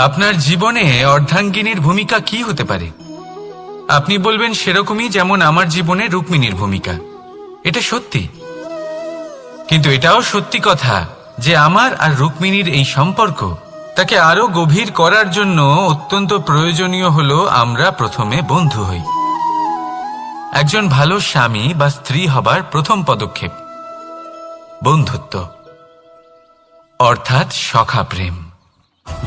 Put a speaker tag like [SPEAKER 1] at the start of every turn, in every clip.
[SPEAKER 1] আপনার জীবনে অর্ধাঙ্গিনীর ভূমিকা কি হতে পারে? আপনি বলবেন সেরকমই যেমন আমার জীবনে রুক্মিণীর ভূমিকা। এটা সত্যি, কিন্তু এটাও সত্যি কথা যে আমার আর রুক্মিণীর এই সম্পর্ক তাকে আরো গভীর করার জন্য অত্যন্ত প্রয়োজনীয় হলো আমরা প্রথমে বন্ধু হই। একজন ভালো স্বামী বা স্ত্রী হবার প্রথম পদক্ষেপ বন্ধুত্ব, অর্থাৎ সখা প্রেম।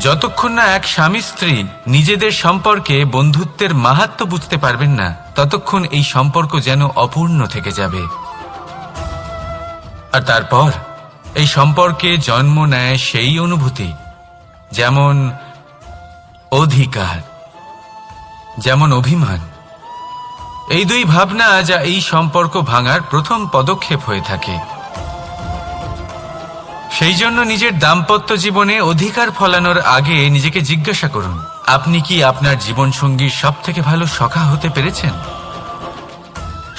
[SPEAKER 1] যতক্ষণ না এক স্বামী স্ত্রী নিজেদের সম্পর্কে বন্ধুত্বের মাহাত্ম্য বুঝতে পারবেন না, ততক্ষণ এই সম্পর্ক যেন অপূর্ণ থেকে যাবে। আর তারপর এই সম্পর্কে জন্ম নেয় সেই অনুভূতি, যেমন অধিকার, যেমন অভিমান। এই দুই ভাবনা যা এই সম্পর্ক ভাঙার প্রথম পদক্ষেপ হয়ে থাকে। সেই জন্য নিজের দাম্পত্য জীবনে অধিকার ফলানোর আগে নিজেকে জিজ্ঞাসা করুন, আপনি কি আপনার জীবনসঙ্গীর সব থেকে ভালো সখা হতে পেরেছেন?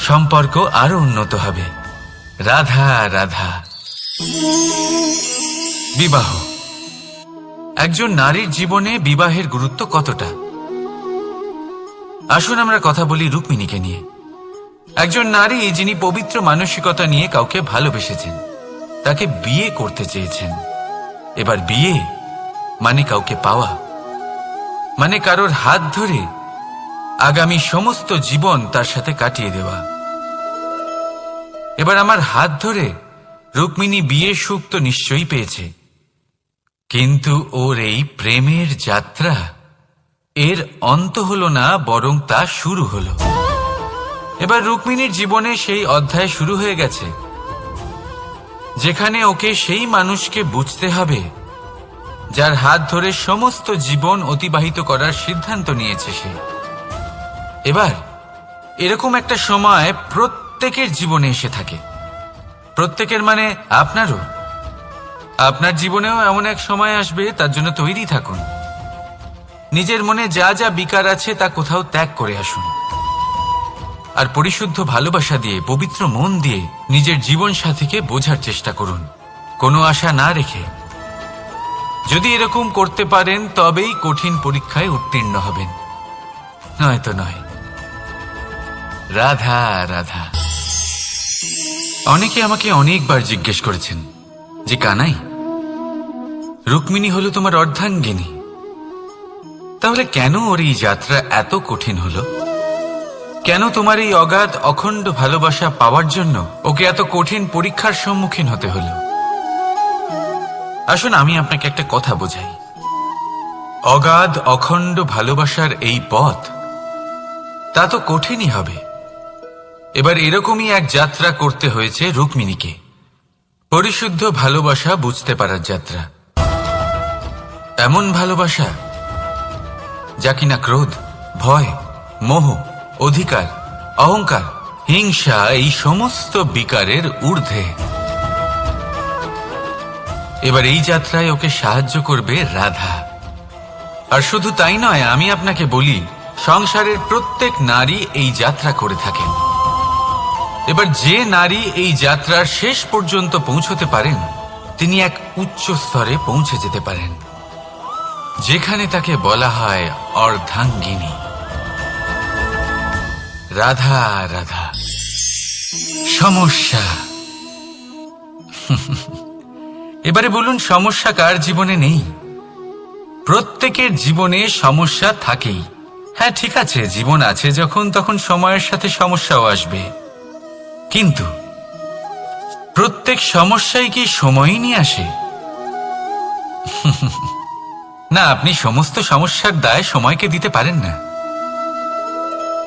[SPEAKER 1] সম্পর্ক আরো উন্নত হবে। রাধা রাধা। বিবাহ। একজন নারীর জীবনে বিবাহের গুরুত্ব কতটা? আসুন আমরা কথা বলি রুক্মিণীকে নিয়ে। একজন নারী যিনি পবিত্র মানসিকতা নিয়ে কাউকে ভালোবেসেছেন, তাকে বিয়ে করতে চেয়েছেন। এবার বিয়ে মানে কাউকে পাওয়া, মানে কারোর হাত ধরে আগামী সমস্ত জীবন তার সাথে কাটিয়ে দেওয়া। এবার আমার হাত ধরে রুক্মিণী বিয়ের সুখ তো নিশ্চয়ই পেয়েছে, কিন্তু ওর এই প্রেমের যাত্রা এর অন্ত হলো না, বরং তা শুরু হলো। এবার রুক্মিণীর জীবনে সেই অধ্যায় শুরু হয়ে গেছে যেখানে ওকে সেই মানুষকে বুঝতে হবে যার হাত ধরে সমস্ত জীবন অতিবাহিত করার সিদ্ধান্ত নিয়েছে সে। এবার এরকম একটা সময় প্রত্যেকের জীবনে এসে থাকে। প্রত্যেকের মানে আপনারও। আপনার জীবনেও এমন এক সময় আসবে, তার জন্য তৈরি থাকুন। নিজের মনে যা যা বিকার আছে তা কোথাও ত্যাগ করে আসুন, আর পরিশুদ্ধ ভালোবাসা দিয়ে, পবিত্র মন দিয়ে নিজের জীবন সাথীকে বোঝার চেষ্টা করুন, কোনো আশা না রেখে। যদি এরকম করতে পারেন তবেই কঠিন পরীক্ষায় উত্তীর্ণ হবেন, নয়তো নয়। রাধা রাধা। অনেকে আমাকে অনেকবার জিজ্ঞেস করেছেন যে কানাই, রুক্মিণী হলো তোমার অর্ধাঙ্গিনী, তাহলে কেন ওর এই যাত্রা এত কঠিন হলো? কেন তোমার এই অগাধ অখণ্ড ভালোবাসা পাওয়ার জন্য ওকে এত কঠিন পরীক্ষার সম্মুখীন হতে হলো? আসুন আমি আপনাকে একটা কথা বোঝাই। অগাধ অখণ্ড ভালোবাসার এই পথ তা তো কঠিনই হবে। এবার এরকমই এক যাত্রা করতে হয়েছে রুক্মিণীকে, পরিশুদ্ধ ভালোবাসা বুঝতে পারার যাত্রা। এমন ভালোবাসা যা কিনা ক্রোধ, ভয়, মোহ, অধিকার, অহংকার, হিংসা এই সমস্ত বিকারের ঊর্ধ্বে। এবার এই যাত্রায় ওকে সাহায্য করবে রাধা। আর শুধু তাই নয়, আমি আপনাকে বলি, সংসারের প্রত্যেক নারী এই যাত্রা করে থাকেন। এবার যে নারী এই যাত্রার শেষ পর্যন্ত পৌঁছতে পারেন, তিনি এক উচ্চ স্তরে পৌঁছে যেতে পারেন, যেখানে তাকে বলা হয় অর্ধাঙ্গিনী। রাধা রাধা। সমস্যা। এবারে বলুন, সমস্যা কার জীবনে নেই? প্রত্যেকের জীবনে সমস্যা থাকেই। হ্যাঁ ঠিক আছে, জীবন আছে যখন, তখন সময়ের সাথে সমস্যাও আসবে, কিন্তু প্রত্যেক সমস্যাই কি সময়ই নিয়ে আসে? না, আপনি সমস্ত সমস্যার দায় সময়কে দিতে পারেন না।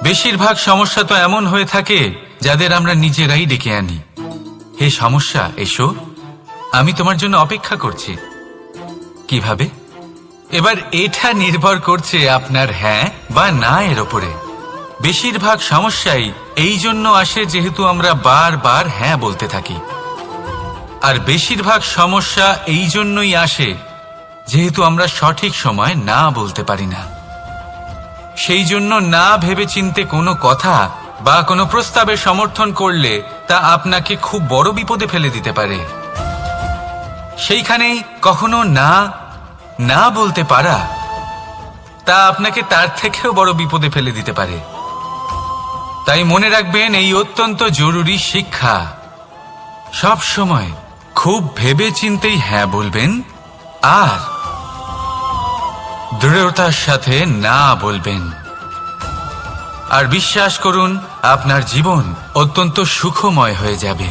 [SPEAKER 1] বেশিরভাগ সমস্যা তো এমন হয়ে থাকে যাদের আমরা নিজেরাই ডেকে আনি। হে সমস্যা, এসো, আমি তোমার জন্য অপেক্ষা করছি। কিভাবে? এবার এটা নির্ভর করছে আপনার হ্যাঁ বা না এর ওপরে। বেশিরভাগ সমস্যাই এই জন্য আসে যেহেতু আমরা বারবার হ্যাঁ বলতে থাকি, আর বেশিরভাগ সমস্যা এই জন্যই আসে যেহেতু আমরা সঠিক সময় না বলতে পারি না। সেই জন্য না ভেবেচিন্তে কোনো কথা বা কোনো প্রস্তাবের সমর্থন করলে তা আপনাকে খুব বড় বিপদে ফেলে দিতে পারে। সেইখানেই কখনো না না বলতে পারা তা আপনাকে তার থেকেও বড় বিপদে ফেলে দিতে পারে। তাই মনে রাখবেন, এই অত্যন্ত জরুরি শিক্ষা। সব সময় খুব ভেবে চিন্তেই হ্যাঁ বলবেন আর দৃঢ়তার সাথে না বলবেন। আর বিশ্বাস করুন, আপনার জীবন অত্যন্ত সুখময় হয়ে যাবে।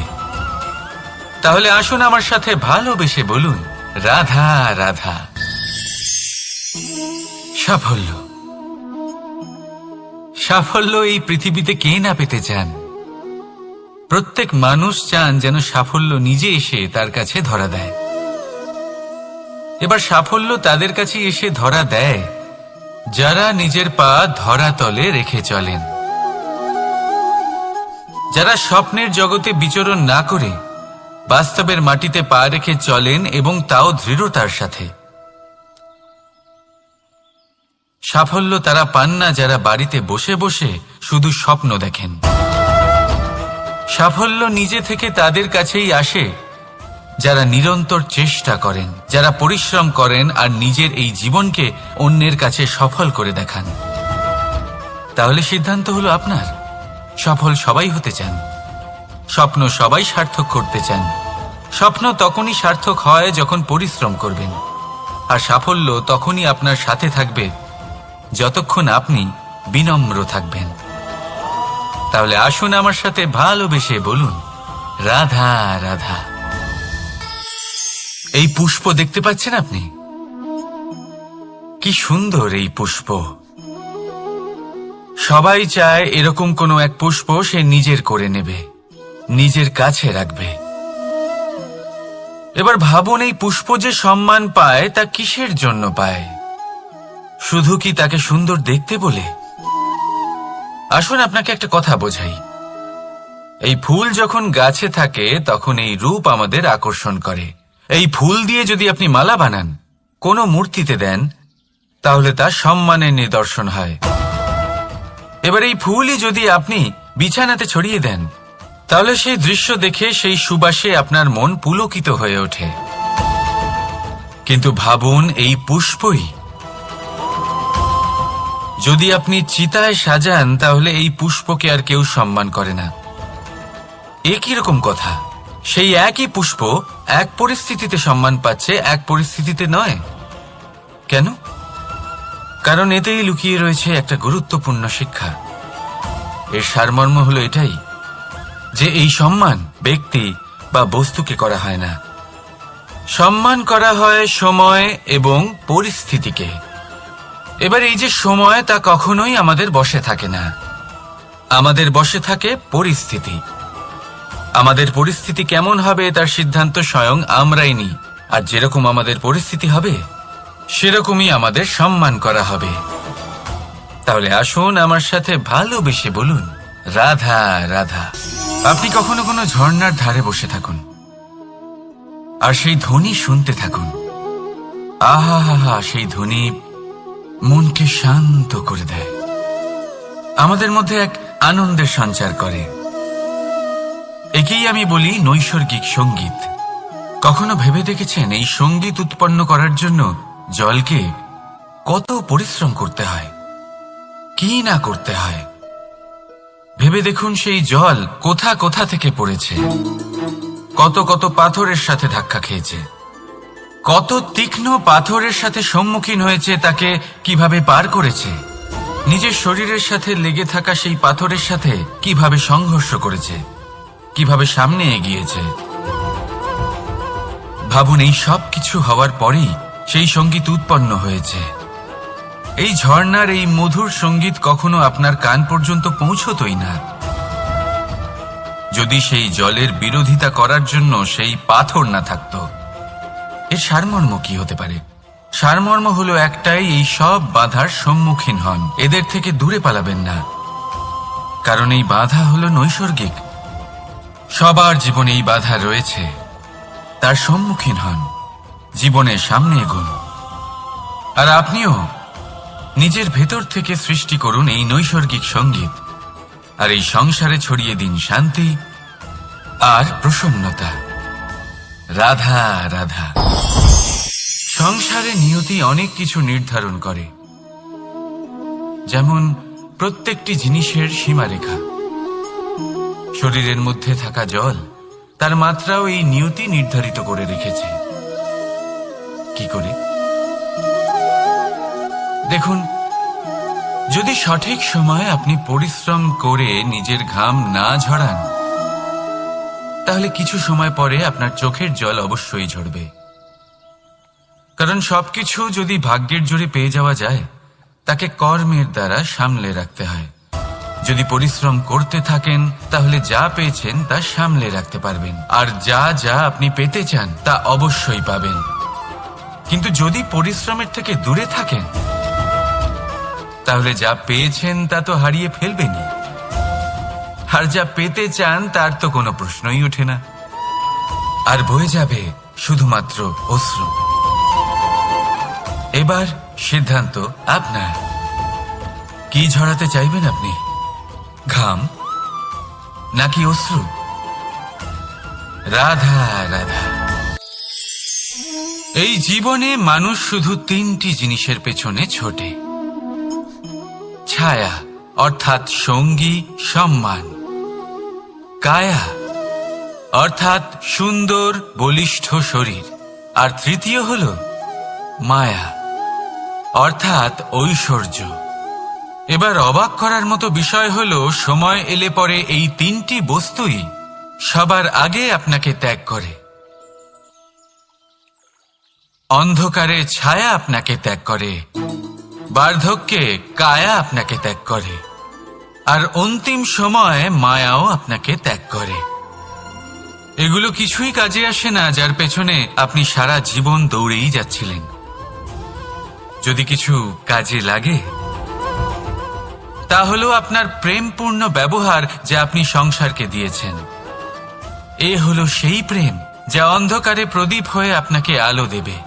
[SPEAKER 1] তাহলে আসুন আমার সাথে ভালোবেসে বলুন, রাধা রাধা। সাফল্য, সাফল্য এই পৃথিবীতে কে না পেতে চান? প্রত্যেক মানুষ চান যেন সাফল্য নিজে এসে তার কাছে ধরা দেয়। এবার সাফল্য তাদের কাছে এসে ধরা দেয় যারা নিজের পা ধরাতলে রেখে চলেন, যারা স্বপ্নের জগতে বিচরণ না করে বাস্তবের মাটিতে পা রেখে চলেন এবং তাও দৃঢ়তার সাথে। সাফল্য তারা পান না যারা বাড়িতে বসে বসে শুধু স্বপ্ন দেখেন। সাফল্য নিজে থেকে তাদের কাছেই আসে যারা নিরন্তর চেষ্টা করেন, যারা পরিশ্রম করেন আর নিজের এই জীবনকে অন্যের কাছে সফল করে দেখান। তাহলে সিদ্ধান্ত হলো আপনার। সফল সবাই হতে চান, স্বপ্ন সবাই সার্থক করতে চান। স্বপ্ন তখনই সার্থক হয় যখন পরিশ্রম করবেন, আর সাফল্য তখনই আপনার সাথে থাকবে যতক্ষণ আপনি বিনম্র থাকবেন। তাহলে আসুন আমার সাথে ভালোবেসে বলুন, রাধা রাধা। এই পুষ্প দেখতে পাচ্ছেন আপনি? কি সুন্দর এই পুষ্প। সবাই চায় এরকম কোনো এক পুষ্প সে নিজের করে নেবে, নিজের কাছে রাখবে। এবার ভাবুন, এই পুষ্প যে সম্মান পায় তা কিসের জন্য পায়? শুধু কি তাকে সুন্দর দেখতে বলে? আসুন আপনাকে একটা কথা বোঝাই। এই ফুল যখন গাছে থাকে তখন এই রূপ আমাদের আকর্ষণ করে। এই ফুল দিয়ে যদি আপনি মালা বানান, কোনো মূর্তিতে দেন, তাহলে তা সম্মানের নিদর্শন হয়। এবার এই ফুলই যদি আপনি বিছানাতে ছড়িয়ে দেন, তাহলে সেই দৃশ্য দেখে সেই সুবাসে আপনার মন পুলকিত হয়ে ওঠে। কিন্তু ভাবুন, এই পুষ্পই যদি আপনি চিতায় সাজান, তাহলে এই পুষ্পকে আর কেউ সম্মান করে না। একই রকম কথা, সেই একই পুষ্প এক পরিস্থিতিতে সম্মান পাচ্ছে, এক পরিস্থিতিতে নয়। কেন? কারণ এতেই লুকিয়ে রয়েছে একটা গুরুত্বপূর্ণ শিক্ষা। এর সারমর্ম হলো এটাই যে এই সম্মান ব্যক্তি বা বস্তুকে করা হয় না, সম্মান করা হয় সময় এবং পরিস্থিতিকে। এবার এই যে সময়, তা কখনোই আমাদের বশে থাকে না। আমাদের বশে থাকে পরিস্থিতি। আমাদের পরিস্থিতি কেমন হবে তার সিদ্ধান্ত স্বয়ং আমরাই নিই। আর যেরকম আমাদের পরিস্থিতি হবে সেরকমই আমাদের সম্মান করা হবে। তাহলে আসুন আমার সাথে ভালোবেসে বলুন, রাধা রাধা। আপনি কখনো কোনো ঝর্ণার ধারে বসে থাকুন আর সেই ধ্বনি শুনতে থাকুন। আহা হা হা, সেই ধ্বনি মনকে শান্ত করে দেয়, আমাদের মধ্যে এক আনন্দের সঞ্চার করে। একেই আমি বলি নৈসর্গিক সঙ্গীত। কখনো ভেবে দেখেছেন এই সঙ্গীত উৎপন্ন করার জন্য জলকে কত পরিশ্রম করতে হয়, কি না করতে হয়? ভেবে দেখুন, সেই জল কোথা কোথা থেকে পড়েছে, কত কত পাথরের সাথে ধাক্কা খেয়েছে, কত তীক্ষ্ণ পাথরের সাথে সম্মুখীন হয়েছে, তাকে কিভাবে পার করেছে, নিজের শরীরের সাথে লেগে থাকা সেই পাথরের সাথে কিভাবে সংঘর্ষ করেছে, কিভাবে সামনে এগিয়েছে। ভাবুন, এই সব কিছু হওয়ার পরেই সেই সঙ্গীত উৎপন্ন হয়েছে। এই ঝর্ণার এই মধুর সঙ্গীত কখনো আপনার কান পর্যন্ত পৌঁছতই না যদি সেই জলের বিরোধিতা করার জন্য সেই পাথর না থাকত। এর সারমর্ম কি হতে পারে? সারমর্ম হলো একটাই, এই সব বাধার সম্মুখীন হন, এদের থেকে দূরে পালাবেন না। কারণ এই বাধা হলো নৈসর্গিক। সবার জীবনে এই বাধা রয়েছে, তার সম্মুখীন হন, জীবনের সামনে এগোন। আর আপনিও নিজের ভেতর থেকে সৃষ্টি করুন এই নৈসর্গিক সঙ্গীত, আর এই সংসারে ছড়িয়ে দিন শান্তি আর প্রসন্নতা। রাধা রাধা। সংসারে নিয়তি অনেক কিছু নির্ধারণ করে, যেমন প্রত্যেকটি জিনিসের সীমারেখা। শরীরের মধ্যে থাকা জল, তার মাত্রাও এই নিয়তি নির্ধারিত করে রেখেছে। কি করে? দেখুন, যদি সঠিক সময়ে আপনি পরিশ্রম করে নিজের ঘাম না ঝরান, তাহলে কিছু সময় পরে আপনার চোখের জল অবশ্যই ঝরবে। কারণ সবকিছু যদি ভাগ্যের জোরে পেয়ে যাওয়া যায়, তাকে কর্মের দ্বারা সামলে রাখতে হয়। যদি পরিশ্রম করতে থাকেন, তাহলে যা পেয়েছেন তা সামলে রাখতে পারবেন, আর যা যা আপনি পেতে চান তা অবশ্যই পাবেন। কিন্তু যদি পরিশ্রমের থেকে দূরে থাকেন, তাহলে যা পেয়েছেন তা তো হারিয়ে ফেলবেনই, আর যা পেতে চান তার তো কোনো প্রশ্নই ওঠে না, আর বয়ে যাবে শুধুমাত্র অশ্রু। এবার সিদ্ধান্ত আপনার। কি ঝরাতে চাইবেন আপনি? ঘাম নাকি অশ্রু? রাধা রাধা। এই জীবনে মানুষ শুধু তিনটি জিনিসের পেছনে ছোটে: ছায়া অর্থাৎ সঙ্গী সম্মান, কায়া অর্থাৎ সুন্দর বলিষ্ঠ শরীর, আর তৃতীয় হল মায়া অর্থাৎ ঐশ্বর্য। এবার অবাক করার মতো বিষয় হলো, সময় এলে পরে এই তিনটি বস্তুই সবার আগে আপনাকে ত্যাগ করে। অন্ধকারে ছায়া আপনাকে ত্যাগ করে, বার্ধক্যে কায়া আপনাকে ত্যাগ করে, আর অন্তিম সময়ে মায়াও আপনাকে ত্যাগ করে। এগুলো কিছুই কাজে আসে না যার পেছনে আপনি সারা জীবন দৌড়েই যাচ্ছিলেন। যদি কিছু কাজে লাগে, তা হলো আপনার প্রেমপূর্ণ ব্যবহার যা আপনি সংসারকে দিয়েছেন। এ হলো সেই প্রেম যা অন্ধকারে প্রদীপ হয়ে আপনাকে আলো দেবে।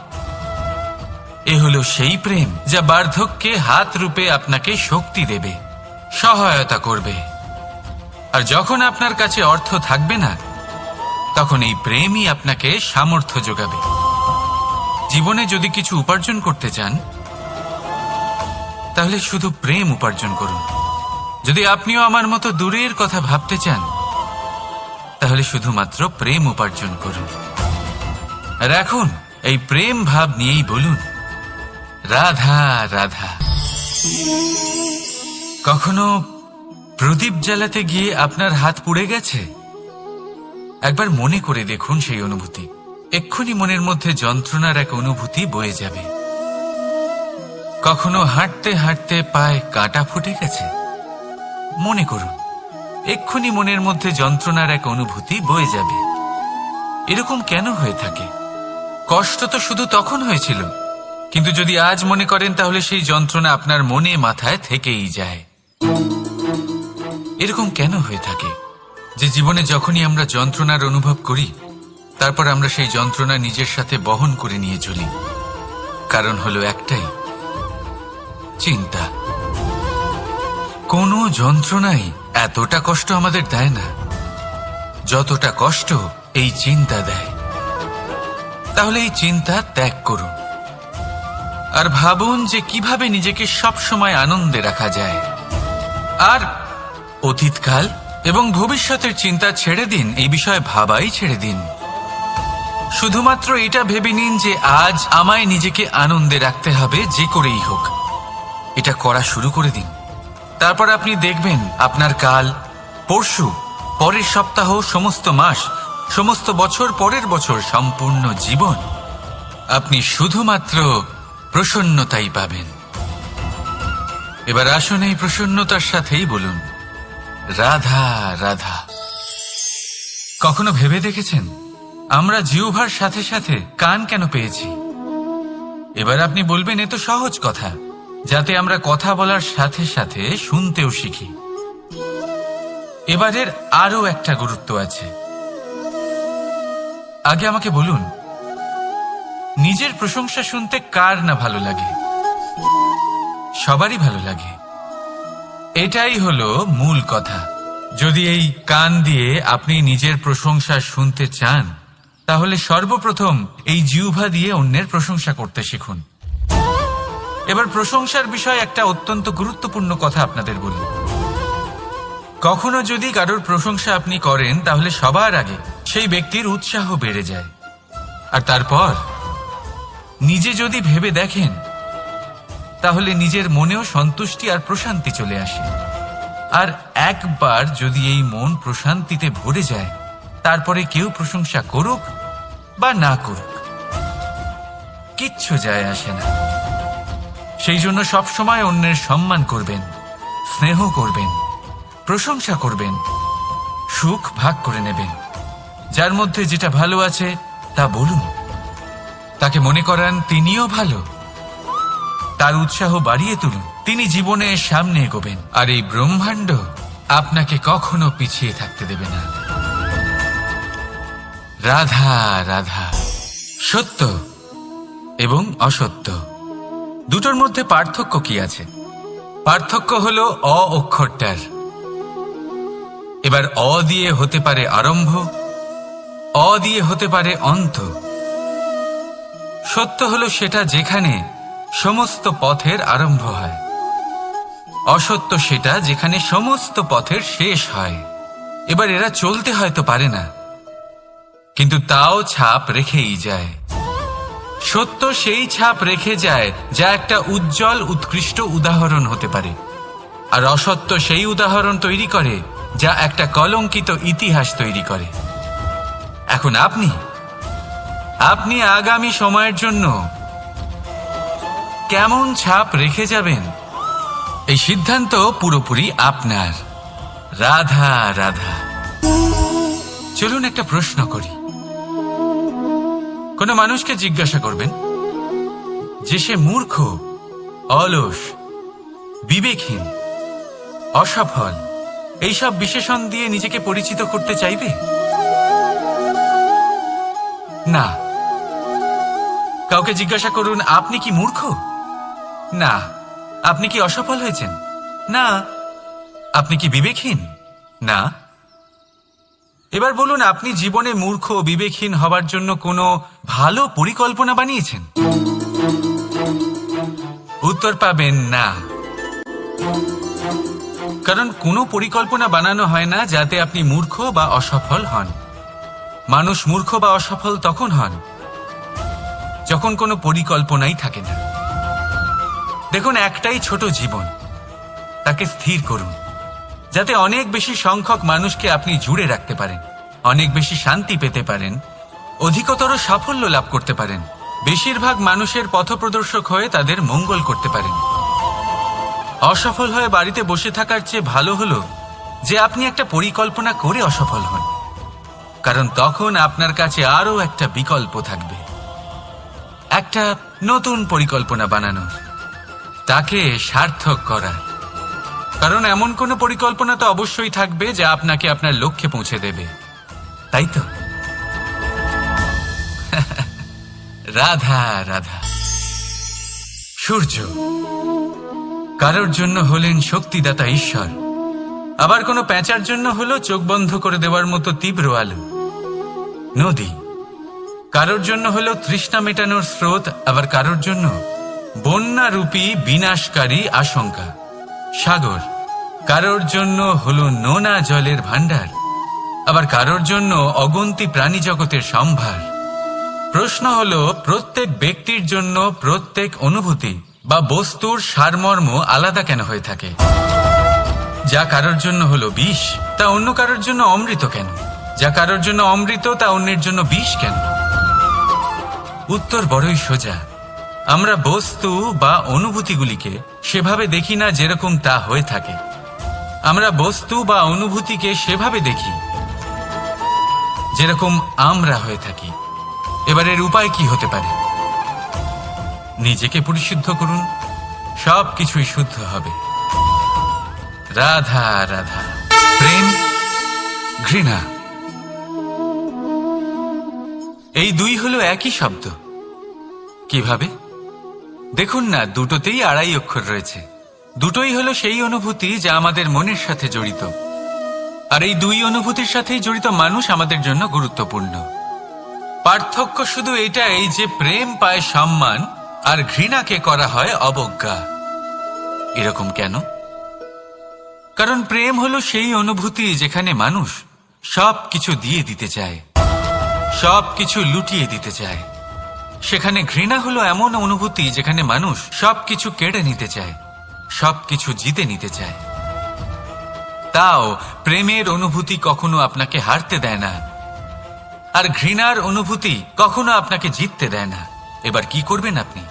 [SPEAKER 1] এ হলো সেই প্রেম যা বার্ধক্যে হাত রূপে আপনাকে শক্তি দেবে, সহায়তা করবে। আর যখন আপনার কাছে অর্থ থাকবে না, তখন এই প্রেমই আপনাকে সামর্থ্য যোগাবে। জীবনে যদি কিছু উপার্জন করতে চান, তাহলে শুধু প্রেম উপার্জন করুন। যদি আপনিও আমার মতো দূরের কথা ভাবতে চান, তাহলে শুধুমাত্র প্রেম উপার্জন করুন। আর এখন এই প্রেম ভাব নিয়েই বলুন, রাধা রাধা। কখনো প্রদীপ জ্বালাতে গিয়ে আপনার হাত পুড়ে গেছে? একবার মনে করে দেখুন সেই অনুভূতি। এক্ষুনি মনের মধ্যে যন্ত্রণার এক অনুভূতি বয়ে যাবে। কখনো হাঁটতে হাঁটতে পায়ে কাঁটা ফুটে গেছে? মনে করুন, এক্ষুনি মনের মধ্যে যন্ত্রণার এক অনুভূতি বয়ে যাবে। এরকম কেন হয়ে থাকে? কষ্ট তো শুধু তখন হয়েছিল, কিন্তু যদি আজ মনে করেন, তাহলে সেই যন্ত্রণা আপনার মনে মাথায় থেকেই যায়। এরকম কেন হয়ে থাকে যে জীবনে যখনই আমরা যন্ত্রণার অনুভব করি, তারপর আমরা সেই যন্ত্রণা নিজের সাথে বহন করে নিয়ে চলি? কারণ হলো একটাই, চিন্তা। কোনো যন্ত্রণাই এতটা কষ্ট আমাদের দেয় না যতটা কষ্ট এই চিন্তা দেয়। তাহলে এই চিন্তা ত্যাগ করুন, আর ভাবুন যে কিভাবে নিজেকে সব সময় আনন্দে রাখা যায়। আর অতীতকাল এবং ভবিষ্যতের চিন্তা ছেড়ে দিন, এই বিষয়ে ভাবাই ছেড়ে দিন। শুধুমাত্র এটা ভেবে নিন যে আজ আমায় নিজেকে আনন্দে রাখতে হবে, যে করেই হোক। এটা করা শুরু করে দিন। তারপর আপনি দেখবেন আপনার কাল, পরশু, পরের সপ্তাহ, সমস্ত মাস, সমস্ত বছর, পরের বছর, সম্পূর্ণ জীবন আপনি শুধুমাত্র প্রসন্নতাই পাবেন। এবার আসুন এই প্রসন্নতার সাথেই বলুন, রাধা রাধা। কখনো ভেবে দেখেছেন আমরা জিহ্বার সাথে সাথে কান কেন পেয়েছি? এবার আপনি বলবেন, এ তো সহজ কথা, যাতে আমরা কথা বলার সাথে সাথে শুনতেও শিখি। এবারের আরো একটা গুরুত্ব আছে। আগে আমাকে বলুন, নিজের প্রশংসা শুনতে কার না ভালো লাগে? সবারই ভালো লাগে। এটাই হলো মূল কথা। যদি এই কান দিয়ে আপনি নিজের প্রশংসা শুনতে চান, তাহলে সর্বপ্রথম এই জিহ্বা দিয়ে অন্যের প্রশংসা করতে শিখুন। এবার প্রশংসার বিষয়ে একটা অত্যন্ত গুরুত্বপূর্ণ কথা আপনাদের বলি। কখনো যদি কারোর প্রশংসা আপনি করেন তাহলে সবার আগে সেই ব্যক্তির উৎসাহ বেড়ে যায়, আর তারপর নিজে যদি ভেবে দেখেন তাহলে নিজের মনেও সন্তুষ্টি আর প্রশান্তি চলে আসে। আর একবার যদি এই মন প্রশান্তিতে ভরে যায়, তারপরে কেউ প্রশংসা করুক বা না করুক কিচ্ছু যায় আসে না। সেই জন্য সবসময় অন্যের সম্মান করবেন, স্নেহ করবেন, প্রশংসা করবেন, সুখ ভাগ করে নেবেন। যার মধ্যে যেটা ভালো আছে তা বলুন, তাকে মনে করান তিনিও ভালো, তার উৎসাহ বাড়িয়ে তুলুন। তিনি জীবনে সামনে এগোবেন, আর এই ব্রহ্মাণ্ড আপনাকে কখনো পিছিয়ে থাকতে দেবে না। রাধা রাধা। সত্য এবং অসত্য দুটোর মধ্যে পার্থক্য কি আছে? পার্থক্য হলো অ অক্ষরটার। এবার অ দিয়ে হতে পারে আরম্ভ, অ দিয়ে হতে পারে অন্ত। সত্য হলো সেটা যেখানে সমস্ত পথের আরম্ভ হয়, অসত্য সেটা যেখানে সমস্ত পথের শেষ হয়। এবার এরা চলতে হয়তো পারে না, কিন্তু তাও ছাপ রেখেই যায়। সত্য সেই ছাপ রেখে যায় যা একটা উজ্জ্বল উৎকৃষ্ট উদাহরণ হতে পারে, আর অসত্য সেই উদাহরণ তৈরি করে যা একটা কলঙ্কিত ইতিহাস তৈরি করে। এখন আপনি আগামী সময়ের জন্য কেমন ছাপ রেখে যাবেন, এই সিদ্ধান্ত পুরোপুরি আপনার। রাধা রাধা। চলুন একটা প্রশ্ন করি। কোনো মানুষকে জিজ্ঞাসা করবেন যে সে মূর্খ, অলস, বিবেকহীন, অসফল এইসব বিশেষণ দিয়ে নিজেকে পরিচিত করতে চাইবে? না। কাউকে জিজ্ঞাসা করুন আপনি কি মূর্খ? না। আপনি কি অসফল হয়েছেন? না। আপনি কি বিবেকহীন? না। এবার বলুন আপনি জীবনে মূর্খ ও বিবেকহীন হবার জন্য কোনো ভালো পরিকল্পনা বানিয়েছেন? উত্তর পাবেন না। কারণ কোনো পরিকল্পনা বানানো হয় না যাতে আপনি মূর্খ বা অসফল হন। মানুষ মূর্খ বা অসফল তখন হন যখন কোনো পরিকল্পনাই থাকে না। দেখুন, একটাই ছোট জীবন, তাকে স্থির করুন যাতে অনেক বেশি সংখ্যক মানুষকে আপনি জুড়ে রাখতে পারেন, অনেক বেশি শান্তি পেতে পারেন, অধিকতর সাফল্য লাভ করতে পারেন, বেশিরভাগ মানুষের পথপ্রদর্শক হয়ে তাদের মঙ্গল করতে পারেন। অসফল হয়ে বাড়িতে বসে থাকার চেয়ে ভালো হলো যে আপনি একটা পরিকল্পনা করে অসফল হন, কারণ তখন আপনার কাছে আরও একটা বিকল্প থাকবে, একটা নতুন পরিকল্পনা বানানোর, তাকে সার্থক করার। কারণ এমন কোনো পরিকল্পনা তো অবশ্যই থাকবে যা আপনাকে আপনার লক্ষ্যে পৌঁছে দেবে, তাই তো? রাধা রাধা। সূর্য কারোর জন্য হলেন শক্তিদাতা ঈশ্বর, আবার কোনো প্যাঁচার জন্য হলো চোখ বন্ধ করে দেওয়ার মতো তীব্র আলো। নদী কারোর জন্য হলো তৃষ্ণা মেটানোর স্রোত, আবার কারোর জন্য বন্যারূপী বিনাশকারী আশঙ্কা। সাগর কারোর জন্য হলো নোনা জলের ভাণ্ডার, আবার কারোর জন্য অগন্তি প্রাণী জগতের সম্ভার। প্রশ্ন হলো প্রত্যেক ব্যক্তির জন্য প্রত্যেক অনুভূতি বা বস্তুর সারমর্ম আলাদা কেন হয়ে থাকে? যা কারোর জন্য হলো বিষ তা অন্য কারোর জন্য অমৃত কেন? যা কারোর জন্য অমৃত তা অন্যের জন্য বিষ কেন? উত্তর বড়ই সোজা। আমরা বস্তু বা অনুভূতিগুলিকে সেভাবে দেখি না যেরকম তা হয়ে থাকে। আমরা বস্তু বা অনুভূতিকে সেভাবে দেখি যেরকম আমরা হয়ে থাকি। এবার এর উপায় কি হতে পারে? নিজেকে পরিশুদ্ধ করুন, সব কিছুই শুদ্ধ হবে। রাধা রাধা। প্রেম, ঘৃণা, এই দুই হলো একই শব্দ। কিভাবে? দেখুন না, দুটোতেই 2.5 অক্ষর রয়েছে। দুটোই হলো সেই অনুভূতি যা আমাদের মনের সাথে জড়িত, আর এই দুই অনুভূতির সাথেই জড়িত মানুষ আমাদের জন্য গুরুত্বপূর্ণ। পার্থক্য শুধু এটাই যে প্রেম পায় সম্মান আর ঘৃণাকে করা হয় অবজ্ঞা। এরকম কেন? কারণ প্রেম হলো সেই অনুভূতি যেখানে মানুষ সবকিছু দিয়ে দিতে চায়, সবকিছু লুটিয়ে দিতে চায়। সেখানে ঘৃণা হলো এমন অনুভূতি যেখানে মানুষ সবকিছু কেড়ে নিতে চায়, সবকিছু জিতে নিতে চায়। তাও প্রেমের অনুভূতি কখনো আপনাকে হারতে দেয় না, আর ঘৃণার অনুভূতি কখনো আপনাকে জিততে দেয় না। এবার কি করবেন আপনি?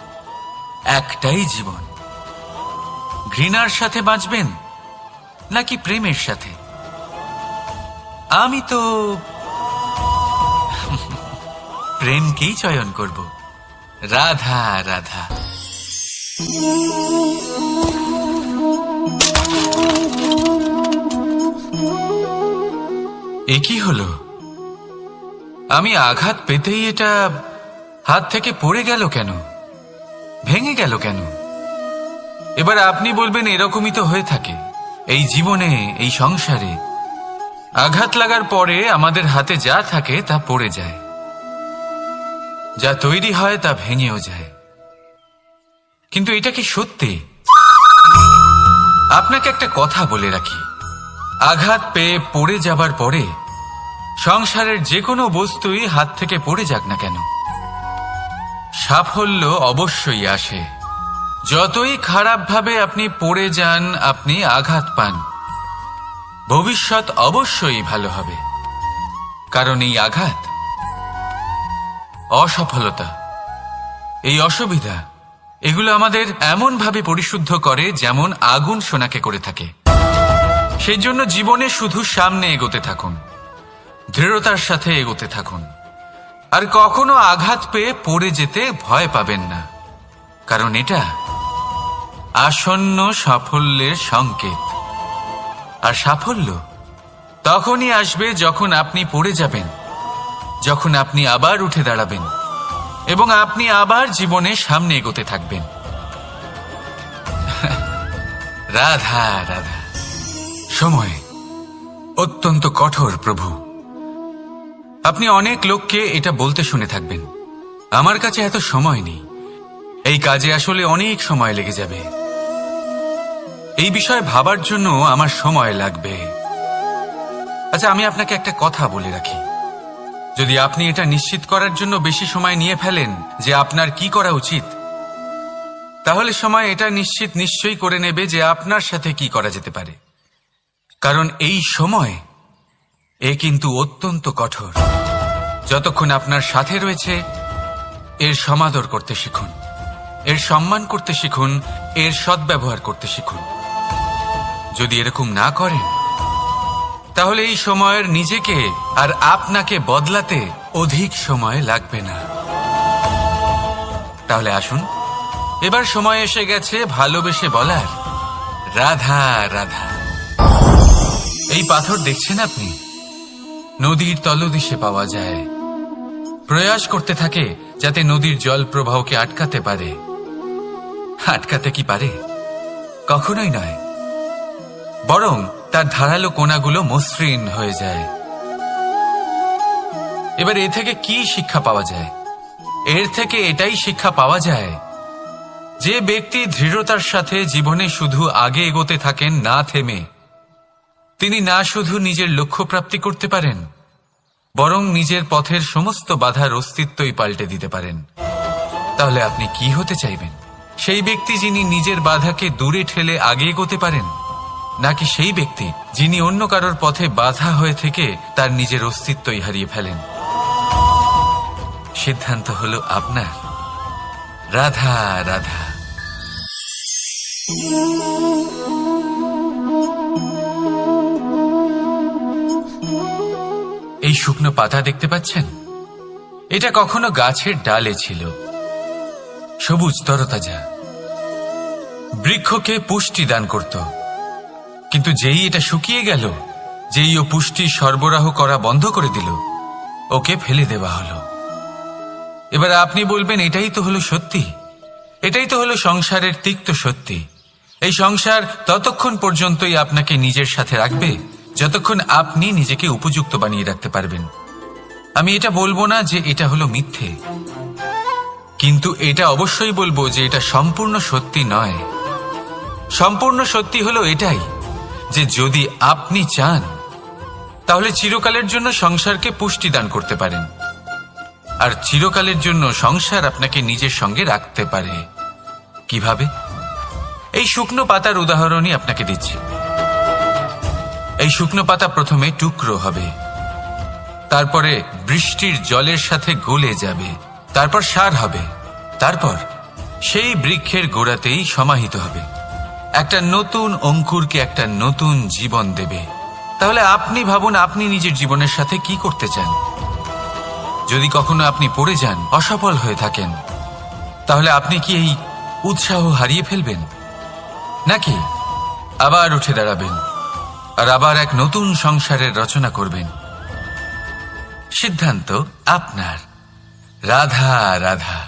[SPEAKER 1] একটাই জীবন, ঘৃণার সাথে বাঁচবেন নাকি প্রেমের সাথে? আমি তো প্রেমকেই চয়ন করব। রাধা রাধা। এ কি হলো? আমি আঘাত পেতেই এটা হাত থেকে পড়ে গেল কেন, ভেঙে গেল কেন? এবার আপনি বলবেন এরকমই তো হয়ে থাকে এই জীবনে, এই সংসারে। আঘাত লাগার পরে আমাদের হাতে যা থাকে তা পড়ে যায়, যা তৈরি হয় তা ভেঙেও যায়। কিন্তু এটা কি সত্যি? আপনাকে একটা কথা বলে রাখি, আঘাত পেয়ে পড়ে যাবার পরে সংসারের যে কোনো বস্তুই হাত থেকে পড়ে যাক না কেন, সাফল্য অবশ্যই আসে। যতই খারাপভাবে আপনি পড়ে যান, আপনি আঘাত পান, ভবিষ্যৎ অবশ্যই ভালো হবে। কারণ এই আঘাত, অসফলতা, এই অসুবিধা, এগুলো আমাদের এমন ভাবে পরিশুদ্ধ করে যেমন আগুন সোনাকে করে থাকে। সেই জন্য জীবনে শুধু সামনে এগোতে থাকুন, দৃঢ়তার সাথে এগোতে থাকুন, আর কখনো আঘাত পেয়ে পড়ে যেতে ভয় পাবেন না। কারণ এটা আসন্ন সাফল্যের সংকেত। আর সাফল্য তখনই আসবে যখন আপনি পড়ে যাবেন, যখন আপনি আবার উঠে দাঁড়াবেন এবং আপনি আবার জীবনে সামনে এগোতে থাকবেন। রাধা রাধা। সময় অত্যন্ত কঠোর প্রভু। আপনি অনেক লোককে এটা বলতে শুনে থাকবেন, আমার কাছে এত সময় নেই, এই কাজে আসলে অনেক সময় লেগে যাবে, এই বিষয়ে ভাবার জন্য আমার সময় লাগবে। আচ্ছা, আমি আপনাকে একটা কথা বলে রাখি, যদি আপনি এটা নিশ্চিত করার জন্য বেশি সময় নিয়ে ফেলেন যে আপনার কি করা উচিত, তাহলে সময় এটা নিশ্চয়ই করে নেবে যে আপনার সাথে কি করা যেতে পারে। কারণ এই সময় এ কিন্তু অত্যন্ত কঠোর। যতক্ষণ আপনার সাথে রয়েছে এর সমাদর করতে শিখুন, এর সম্মান করতে শিখুন, এর সদ্ব্যবহার করতে শিখুন। যদি এরকম না করেন তাহলে এই সময়ের নিজেকে আর আপনাকে বদলাতে অধিক সময় লাগবে না। তাহলে আসুন, এবার সময় এসে গেছে ভালোবেসে বলার রাধা রাধা। এই পাথর দেখছেন আপনি, নদীর তলদেশে পাওয়া যায়। প্রয়াস করতে থাকে যাতে নদীর জল প্রবাহকে আটকাতে পারে। আটকাতে কি পারে? কখনোই নয়, বরং তার ধারালো কোণাগুলো মসৃণ হয়ে যায়। এবার এ থেকে কি শিক্ষা পাওয়া যায়? এর থেকে এটাই শিক্ষা পাওয়া যায় যে ব্যক্তি দৃঢ়তার সাথে জীবনে শুধু আগে এগোতে থাকেন না থেমে, তিনি না শুধু নিজের লক্ষ্য প্রাপ্তি করতে পারেন, বরং নিজের পথের সমস্ত বাধার অস্তিত্বই পাল্টে দিতে পারেন। তাহলে আপনি কি হতে চাইবেন? সেই ব্যক্তি যিনি নিজের বাধাকে দূরে ঠেলে আগে এগোতে পারেন, নাকি সেই ব্যক্তি যিনি অন্য কারোর পথে বাধা হয়ে থেকে তার নিজের অস্তিত্বই হারিয়ে ফেলেন? সিদ্ধান্ত হলো আপনার। রাধা রাধা। এই শুকনো পাতা দেখতে পাচ্ছেন? এটা কখনো গাছের ডালে ছিল, সবুজ তরতাজা, বৃক্ষকে পুষ্টি দান করত। কিন্তু যেই এটা শুকিয়ে গেল, যেই ও পুষ্টি সরবরাহ করা বন্ধ করে দিল, ওকে ফেলে দেওয়া হলো। এবার আপনি বলবেন এটাই তো হলো সত্যি, এটাই তো হলো সংসারের তিক্ত সত্যি। এই সংসার ততক্ষণ পর্যন্তই আপনাকে নিজের সাথে রাখবে যতক্ষণ আপনি নিজেকে উপযুক্ত বানিয়ে রাখতে পারবেন। আমি এটা বলবো না যে এটা হলো মিথ্যে, কিন্তু এটা অবশ্যই বলবো যে এটা সম্পূর্ণ সত্যি নয়। সম্পূর্ণ সত্যি হলো এটাই যে যদি আপনি চান তাহলে চিরকালের জন্য সংসারকে পুষ্টি দান করতে পারেন, আর চিরকালের জন্য সংসার আপনাকে নিজের সঙ্গে রাখতে পারে। কিভাবে? এই শুকনো পাতার উদাহরণই আপনাকে দিচ্ছি। এই শুকনো পাতা প্রথমে টুকরো হবে, তারপরে বৃষ্টির জলের সাথে গলে যাবে, তারপর সার হবে, তারপর সেই বৃক্ষের গোড়াতেই সমাহিত হবে, একটা নতুন অঙ্কুরকে একটা নতুন জীবন দেবে। তাহলে আপনি ভাবুন আপনি নিজের জীবনের সাথে কি করতে চান। যদি কখনো আপনি পড়ে যান, অসফল হয়ে থাকেন, তাহলে আপনি কি এই উৎসাহ হারিয়ে ফেলবেন, নাকি আবার উঠে দাঁড়াবেন আর আবার এক নতুন সংসারের রচনা করবেন? সিদ্ধান্ত আপনার। রাধা রাধা।